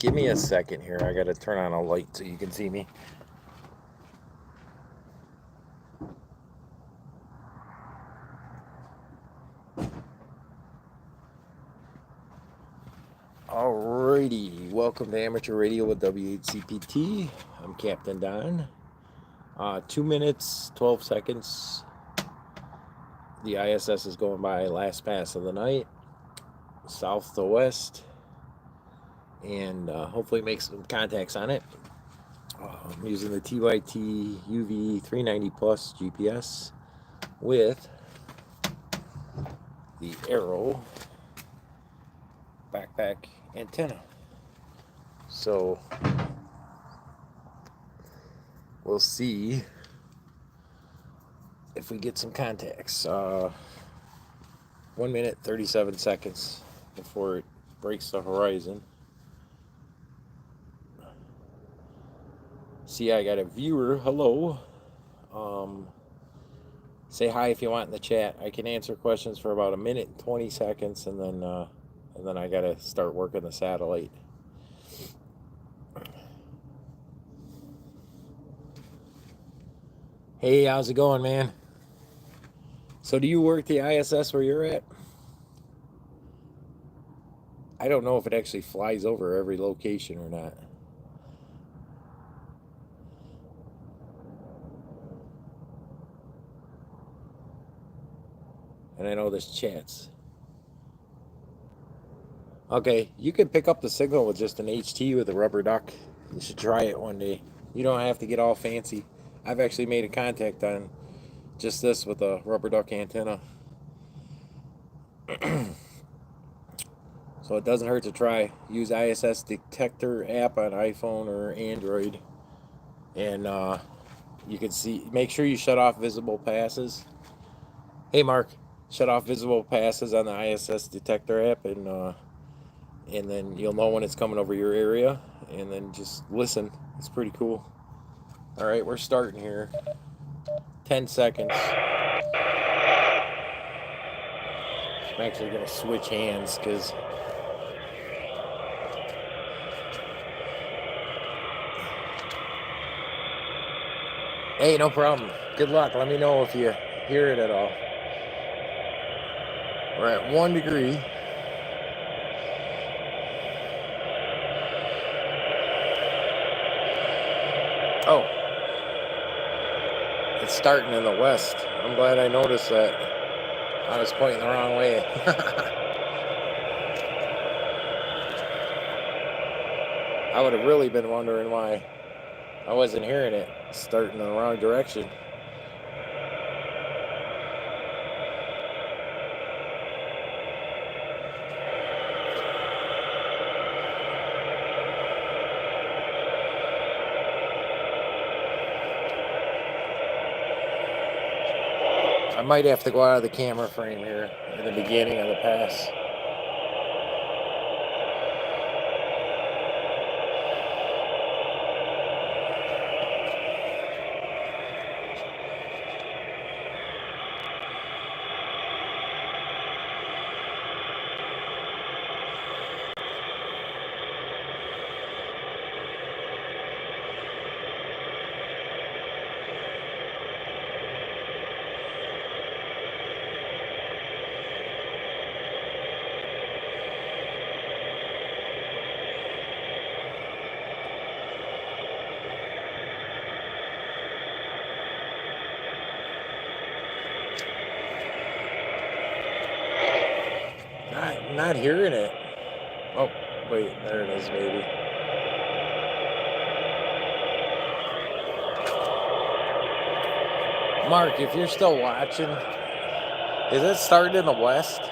Give me a second here. I gotta turn on a light so you can see me. Alrighty, welcome to Amateur Radio with WHCPT. I'm Captain Don. 2 minutes, 12 seconds. The ISS is going by, last pass of the night, south to west, and hopefully make some contacts on it. I'm using the TYT UV 390 Plus GPS with the Arrow backpack antenna. So we'll see if we get some contacts. 1 minute 37 seconds before it breaks the horizon. See, I got a viewer. Hello. Say hi if you want in the chat. I can answer questions for about 1 minute and 20 seconds, and then I gotta start working the satellite. Hey, how's it going, man? So do you work the ISS where you're at? I don't know if it actually flies over every location or not. And I know there's chats. Okay, you can pick up the signal with just an HT with a rubber duck. You should try it one day. You don't have to get all fancy. I've actually made a contact on just this with a rubber duck antenna. So it doesn't hurt to try. Use ISS detector app on iPhone or Android. And you can see, make sure you shut off visible passes. Hey Mark, shut off visible passes on the ISS detector app, and then you'll know when it's coming over your area, and then just listen. It's pretty cool. All right, we're starting here. 10 seconds. I'm actually gonna switch hands because hey, no problem. Good luck. Let me know if you hear it at all. We're at 1 degree. Oh, it's starting in the west. I'm glad I noticed that. I was pointing the wrong way. I would have really been wondering why I wasn't hearing it. Starting in the wrong direction. I might have to go out of the camera frame here at the beginning of the pass. Not hearing it. Oh, wait, there it is, baby. Mark, if you're still watching, is it starting in the west?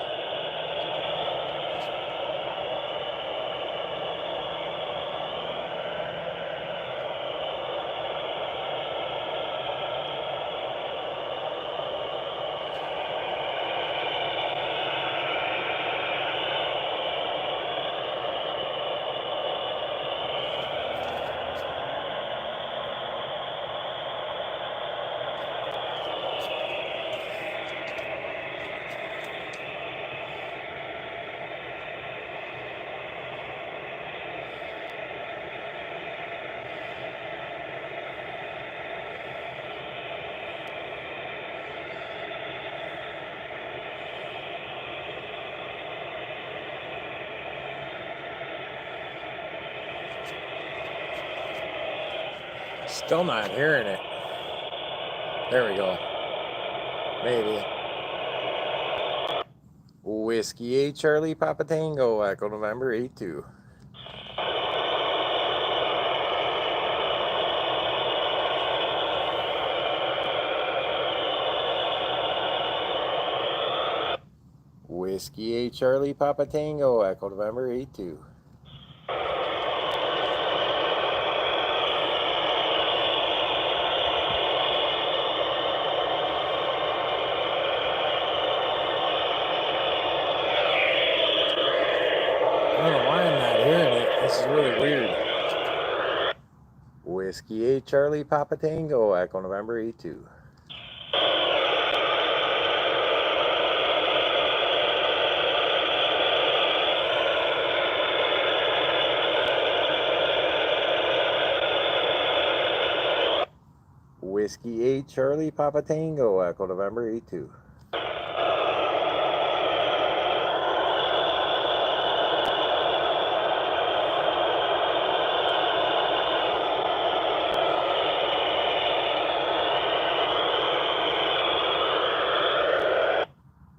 Still not hearing it. There we go. Maybe. Whiskey 8 Charlie Papa Tango, Echo November 82. Whiskey 8 Charlie Papa Tango, Echo November 82. I don't know why I'm not hearing it. This is really weird. Whiskey 8 Charlie Papa Tango, Echo November 82. Whiskey 8 Charlie Papa Tango, Echo November 82.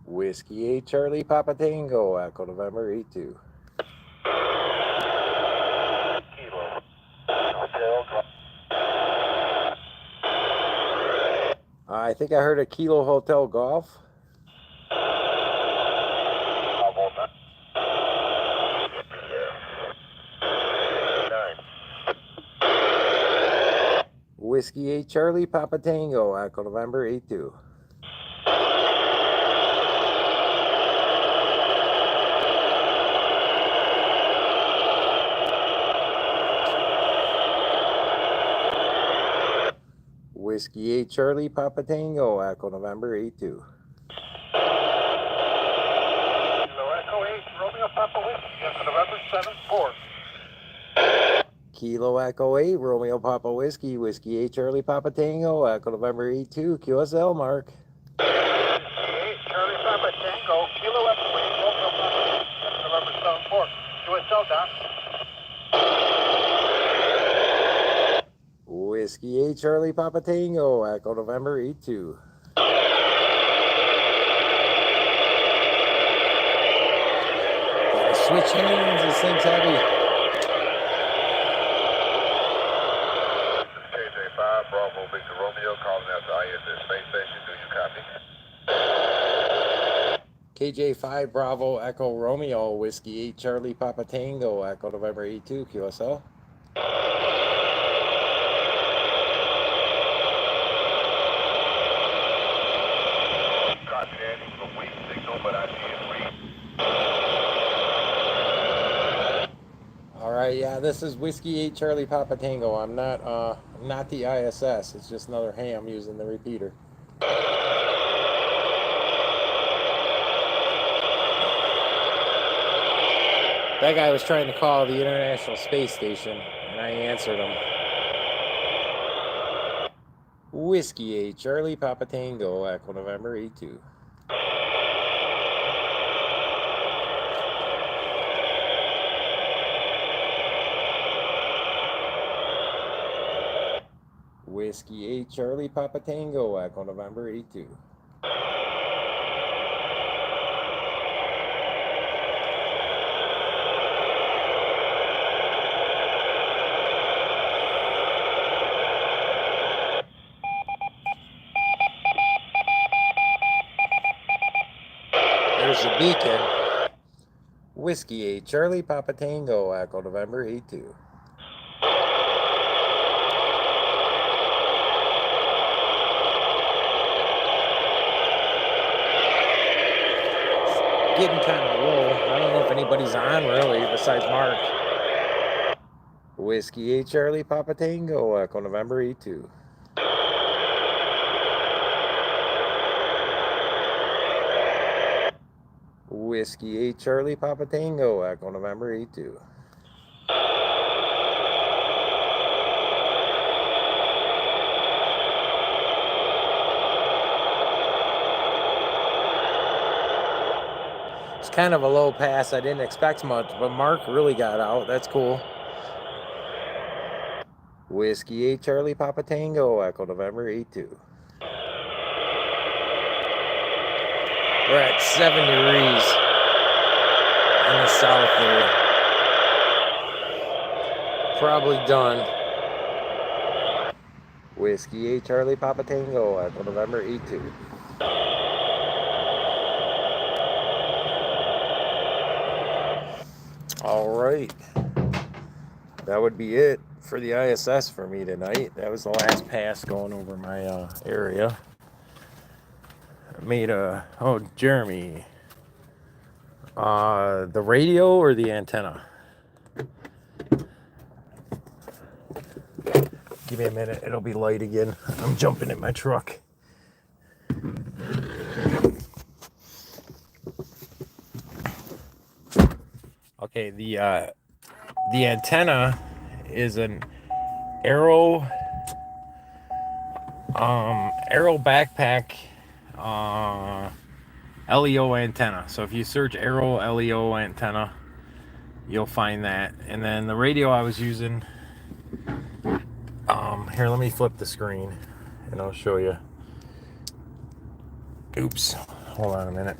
Whiskey 8 Charlie Papa Tango, Echo November 82. I think I heard a Kilo Hotel Golf. Whiskey 8 Charlie Papa Tango, Echo November 82. Whiskey 8 Charlie Papa Tango, Echo November 82. Echo 8 Romeo Papa Whiskey, Echo November 74. Kilo Echo 8 Romeo Papa Whiskey, Whiskey 8 Charlie Papa Tango, Echo November 82, QSL Mark. Whiskey 8 Charlie Papa Tango, Kilo Echo 8 Romeo Papa Whiskey, Echo November 74. QSL, Don. Whiskey 8 Charlie Papa Tango, Echo November 82. Gotta switch hands, this thing's heavy. This is KJ5, Bravo Victor Romeo, calling out to ISS Space Station. Do you copy? KJ5 Bravo Echo Romeo, Whiskey 8 Charlie Papa Tango, Echo November 82, QSL. Alright, yeah, this is Whiskey 8 Charlie Papa Tango. I'm not the ISS, it's just another ham using the repeater. That guy was trying to call the International Space Station, and I answered him. Whiskey 8 Charlie Papa Tango, Echo November 82. Whiskey 8 Charlie Papa Tango, Echo November 82. There's the beacon. Whiskey 8 Charlie Papa Tango, Echo November 82. Getting kind of low. I don't know if anybody's on really besides Mark. Whiskey 8 Charlie Papa Tango, Echo November 82. Whiskey 8 Charlie Papa Tango, Echo November 82. It's kind of a low pass. I didn't expect much, but Mark really got out. That's cool. Whiskey 8 Charlie Papa Tango, Echo November 82. We're at 7 degrees in the south there. Probably done. Whiskey 8 Charlie Papa Tango, Echo November 82. All right. That would be it for the ISS for me tonight. That was the last pass going over my area. I made Jeremy. The radio or the antenna? Give me a minute, it'll be light again. I'm jumping in my truck. Okay, the antenna is an Arrow backpack LEO antenna. So if you search Arrow LEO antenna, you'll find that. And then the radio I was using, here, let me flip the screen and I'll show you. Oops, hold on a minute.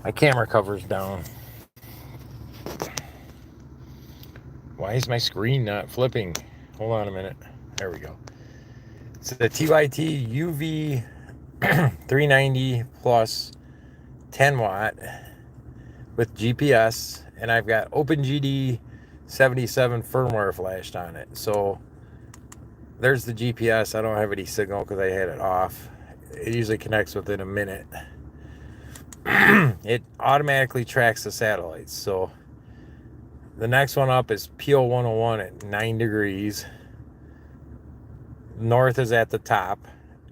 My camera cover's down. Why is my screen not flipping? Hold on a minute. There we go. It's the TYT UV 390 plus 10 watt with GPS, and I've got OpenGD 77 firmware flashed on it. So there's the GPS. I don't have any signal because I had it off. It usually connects within a minute. It automatically tracks the satellites. So the next one up is PO 101 at 9 degrees. North is at the top.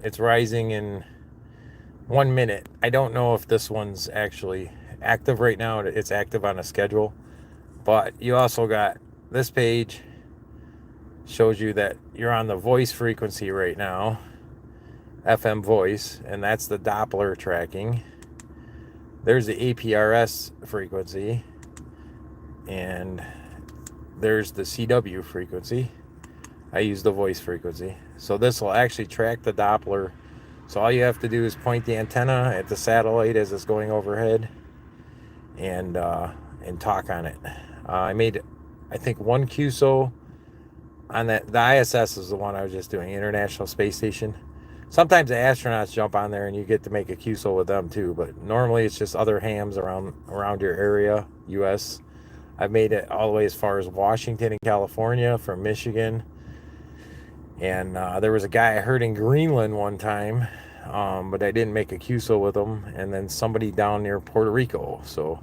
It's rising in 1 minute. I don't know if this one's actually active right now. It's active on a schedule. But you also got this page. Shows you that you're on the voice frequency right now. FM voice. And that's the Doppler tracking. There's the APRS frequency. And there's the CW frequency. I use the voice frequency. So this will actually track the Doppler. So all you have to do is point the antenna at the satellite as it's going overhead and talk on it. I made, I think, one QSO on that. The ISS is the one I was just doing, International Space Station. Sometimes the astronauts jump on there and you get to make a QSO with them too, but normally it's just other hams around your area, US. I've made it all the way as far as Washington and California, from Michigan. And there was a guy I heard in Greenland one time, but I didn't make a QSO with him. And then somebody down near Puerto Rico. So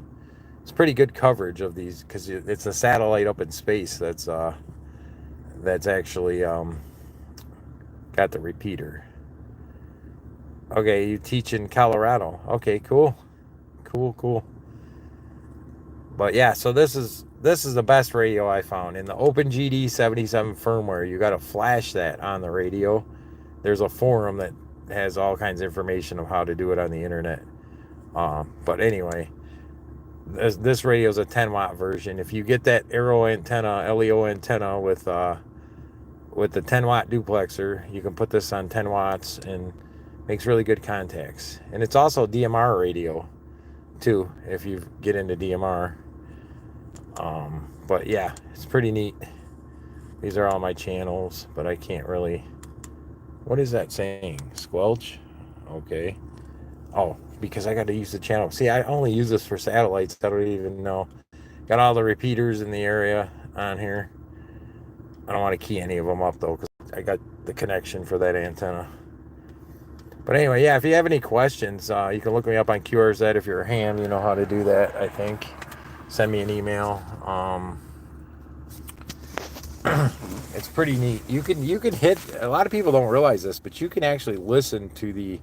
it's pretty good coverage of these, because it's a satellite up in space that's actually got the repeater. Okay, you teach in Colorado. Okay, cool. But yeah, so this is the best radio I found. In the OpenGD 77 firmware, you got to flash that on the radio. There's a forum that has all kinds of information of how to do it on the internet. But anyway, this radio is a 10 watt version. If you get that Arrow antenna, LEO antenna with the 10 watt duplexer, you can put this on 10 watts and makes really good contacts. And it's also DMR radio too, if you get into DMR. But yeah, it's pretty neat. These are all my channels, but I can't really. What is that saying? Squelch? Okay. Oh, because I got to use the channel. See, I only use this for satellites. I don't even know. Got all the repeaters in the area on here. I don't want to key any of them up though, because I got the connection for that antenna. But anyway, yeah, if you have any questions, you can look me up on QRZ. If you're a ham, you know how to do that, I think. Send me an email. It's pretty neat. You can hit, a lot of people don't realize this, but you can actually listen to the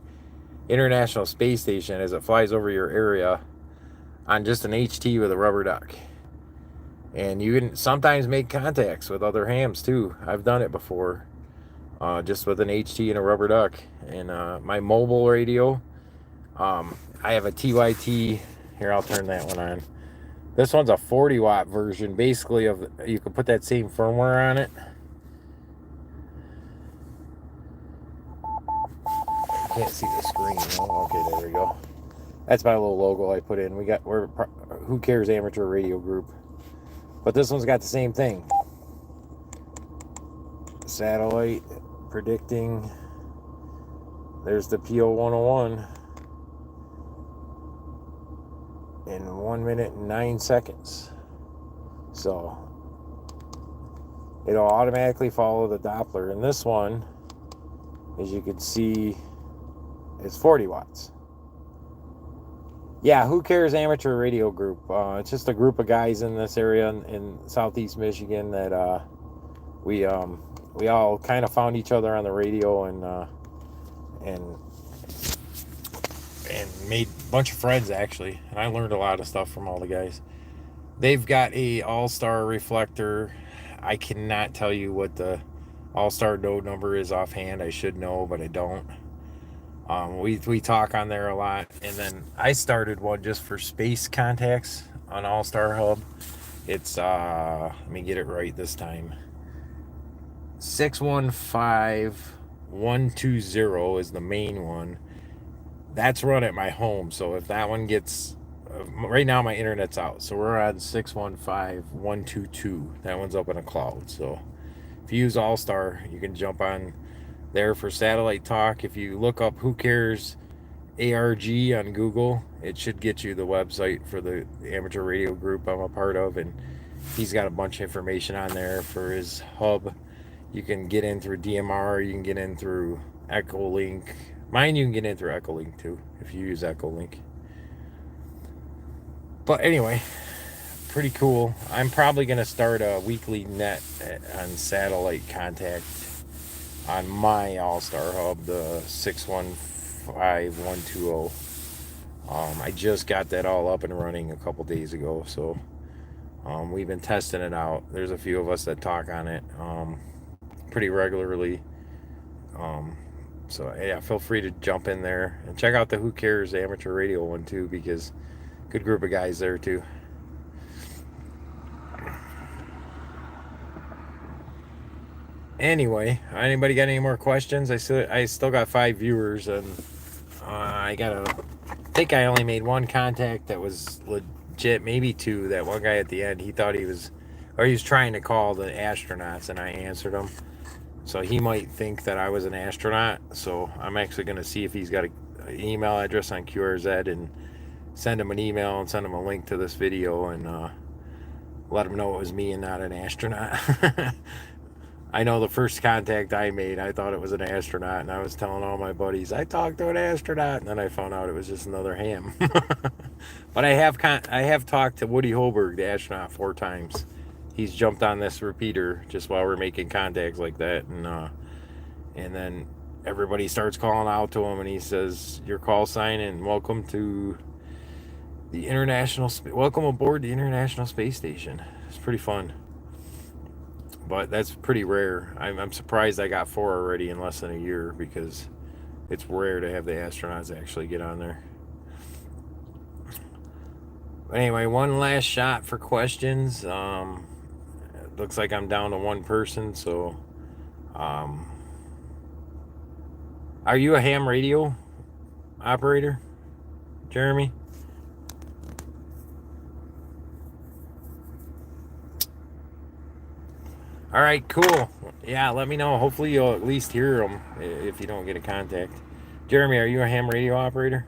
International Space Station as it flies over your area on just an HT with a rubber duck. And you can sometimes make contacts with other hams too. I've done it before, just with an HT and a rubber duck. And my mobile radio, I have a TYT. Here, I'll turn that one on. This one's a 40 watt version, basically, of, you can put that same firmware on it. can't see the screen. Oh, okay, there we go. That's my little logo I put in. We're Who Cares Amateur Radio Group. But this one's got the same thing. Satellite predicting. There's the PO 101 in 1 minute and 9 seconds. So it'll automatically follow the Doppler. And this one, as you can see, is 40 watts. Yeah, Who Cares Amateur Radio Group. It's just a group of guys in this area in southeast Michigan that we all kind of found each other on the radio and made a bunch of friends, actually. And I learned a lot of stuff from all the guys. They've got a all-star reflector. I cannot tell you what the all-star node number is offhand. I should know, but I don't. We talk on there a lot. And then I started one just for space contacts on All-Star Hub. It's, let me get it right this time. 615120 is the main one. That's run at my home. So if that one gets, right now my internet's out. So we're on 615122. That one's up in a cloud. So if you use All-Star, you can jump on there for satellite talk. If you look up Who Cares ARG on Google, it should get you the website for the amateur radio group I'm a part of, and he's got a bunch of information on there for his hub. You can get in through DMR, you can get in through Echolink. Mine you can get in through Echolink too if you use Echolink. But anyway, pretty cool. I'm probably going to start a weekly net on satellite contact on my All-Star Hub, the 615120. I just got that all up and running a couple days ago, so we've been testing it out. There's a few of us that talk on it pretty regularly. So yeah, feel free to jump in there and check out the Who Cares Amateur Radio one too, because good group of guys there too. Anyway, anybody got any more questions? I still got 5 viewers, and I think I only made one contact that was legit, maybe 2. That one guy at the end, he thought he was trying to call the astronauts, and I answered him. So he might think that I was an astronaut. So I'm actually going to see if he's got an email address on QRZ and send him an email and send him a link to this video and let him know it was me and not an astronaut. I know the first contact I made, I thought it was an astronaut, and I was telling all my buddies, I talked to an astronaut, and then I found out it was just another ham. But I have talked to Woody Holberg, the astronaut, 4 times. He's jumped on this repeater just while we're making contacts like that, and then everybody starts calling out to him, and he says, your call sign, and welcome aboard the International Space Station. It's pretty fun. But that's pretty rare. I'm surprised I got 4 already in less than a year, because it's rare to have the astronauts actually get on there. But anyway, one last shot for questions. It looks like I'm down to 1 person, so are you a ham radio operator, Jeremy? All right, cool. Yeah, let me know. Hopefully you'll at least hear them if you don't get a contact. Jeremy, are you a ham radio operator?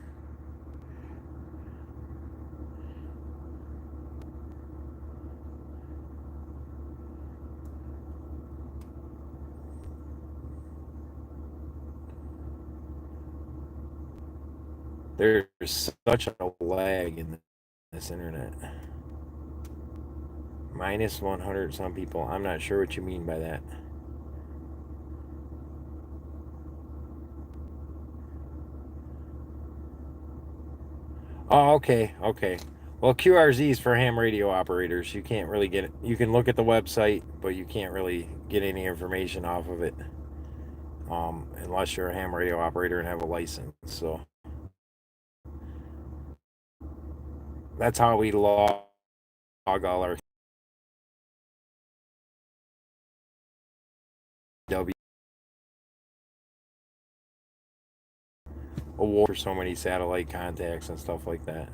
There's such a lag in this internet. Minus 100 some people. I'm not sure what you mean by that. Oh, okay. Well, QRZ is for ham radio operators. You can't really get it. You can look at the website, but you can't really get any information off of it unless you're a ham radio operator and have a license. So that's how we log all our W. award for so many satellite contacts and stuff like that.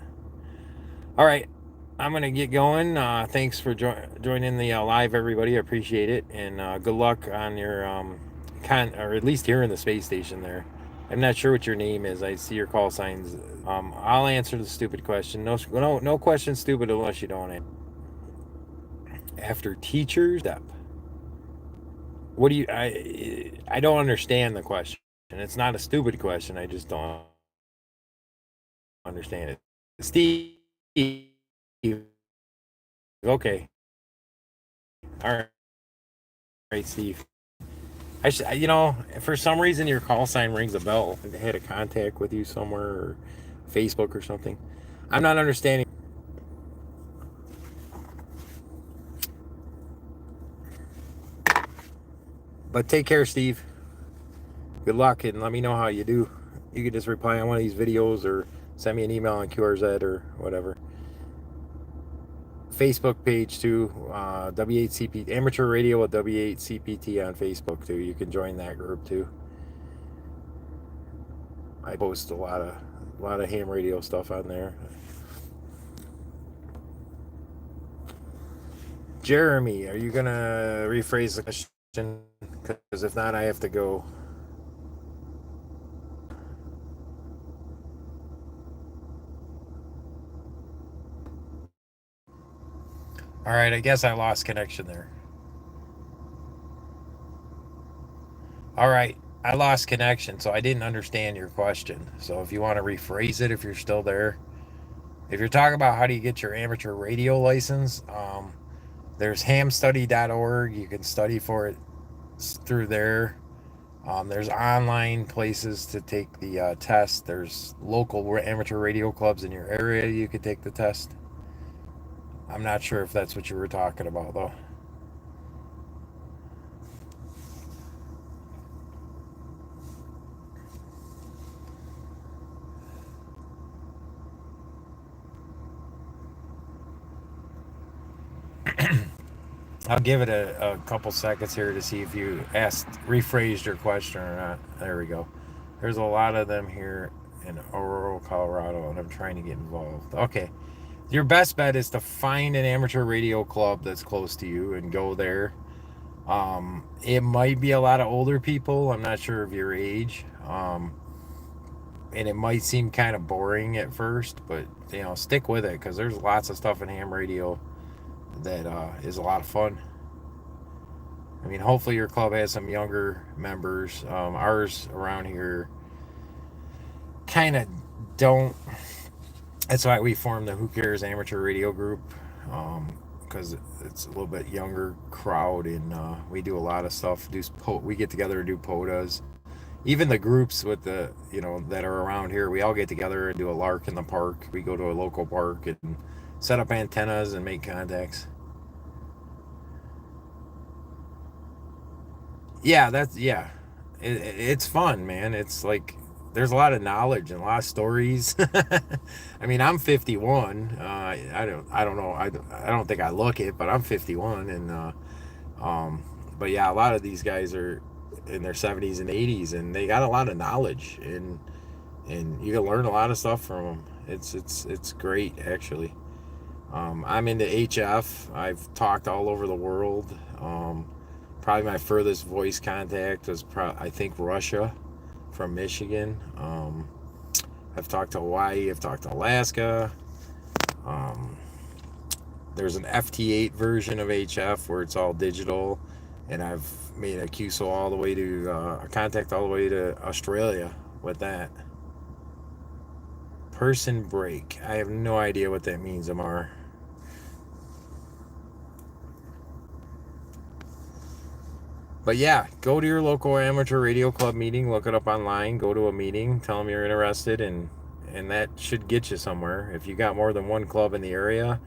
All right, I'm gonna get going. Thanks for joining the live, everybody. I appreciate it, and good luck on your or at least here in the space station there. I'm not sure what your name is. I see your call signs. I'll answer the stupid question. No question stupid unless you don't answer. After teachers step, what do you? I don't understand the question. It's not a stupid question. I just don't understand it. Steve. Okay. All right, Steve. For some reason your call sign rings a bell. I had a contact with you somewhere or Facebook or something. I'm not understanding. But take care, Steve. Good luck, and let me know how you do. You can just reply on one of these videos or send me an email on QRZ or whatever. Facebook page too, W8CP Amateur Radio with W8CPT on Facebook too. You can join that group too. I post a lot of ham radio stuff on there. Jeremy, are you gonna rephrase the question? Because if not, I have to go. All right, I guess I lost connection there. All right, I lost connection, so I didn't understand your question. So if you want to rephrase it, if you're still there, if you're talking about how do you get your amateur radio license, there's hamstudy.org. You can study for it through there. There's online places to take the test. There's local amateur radio clubs in your area you could take the test. I'm not sure if that's what you were talking about, though. I'll give it a couple seconds here to see if you rephrased your question or not. There we go. There's a lot of them here in Aurora, Colorado, and I'm trying to get involved. Okay. Your best bet is to find an amateur radio club that's close to you and go there. It might be a lot of older people. I'm not sure of your age. And it might seem kind of boring at first, but stick with it because there's lots of stuff in ham radio that is a lot of fun. I mean, hopefully your club has some younger members. Ours around here kind of don't. That's why we formed the Who Cares Amateur Radio Group, because it's a little bit younger crowd, and we do a lot of stuff. We get together and do POTAs. Even the groups with the that are around here, we all get together and do a lark in the park. We go to a local park and set up antennas and make contacts. Yeah, it's fun, man. It's like there's a lot of knowledge and a lot of stories. I mean, I'm 51. I don't know. I don't think I look it, but I'm 51, and but yeah, a lot of these guys are in their 70s and 80s, and they got a lot of knowledge, and you can learn a lot of stuff from them. It's great, actually. I'm into HF. I've talked all over the world. Probably my furthest voice contact was I think Russia, from Michigan. I've talked to Hawaii. I've talked to Alaska. There's an FT8 version of HF where it's all digital, and I've made a QSO all the way to a contact all the way to Australia with that. Person break. I have no idea what that means, Amar. But yeah, go to your local amateur radio club meeting, look it up online, go to a meeting, tell them you're interested, and that should get you somewhere. If you got more than one club in the area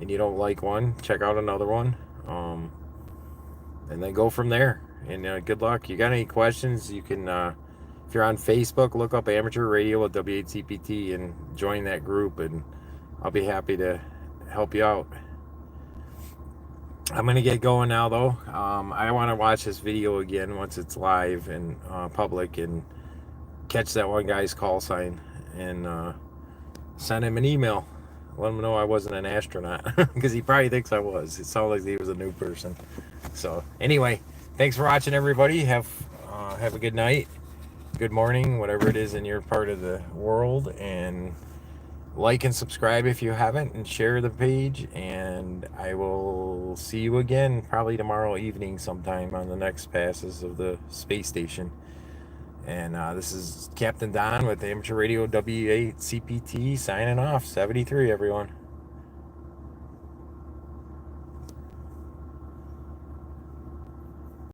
and you don't like one, check out another one, and then go from there. And good luck. You got any questions, you can, if you're on Facebook, look up Amateur Radio with W8CPT and join that group, and I'll be happy to help you out. I'm going to get going now, though. I want to watch this video again once it's live and public and catch that one guy's call sign and send him an email. Let him know I wasn't an astronaut because he probably thinks I was. It sounds like he was a new person. So anyway, thanks for watching, everybody. Have a good night, good morning, whatever it is in your part of the world, and like and subscribe if you haven't, and share the page. And I will see you again probably tomorrow evening sometime on the next passes of the space station. And this is Captain Don with Amateur Radio W8CPT signing off. 73, everyone.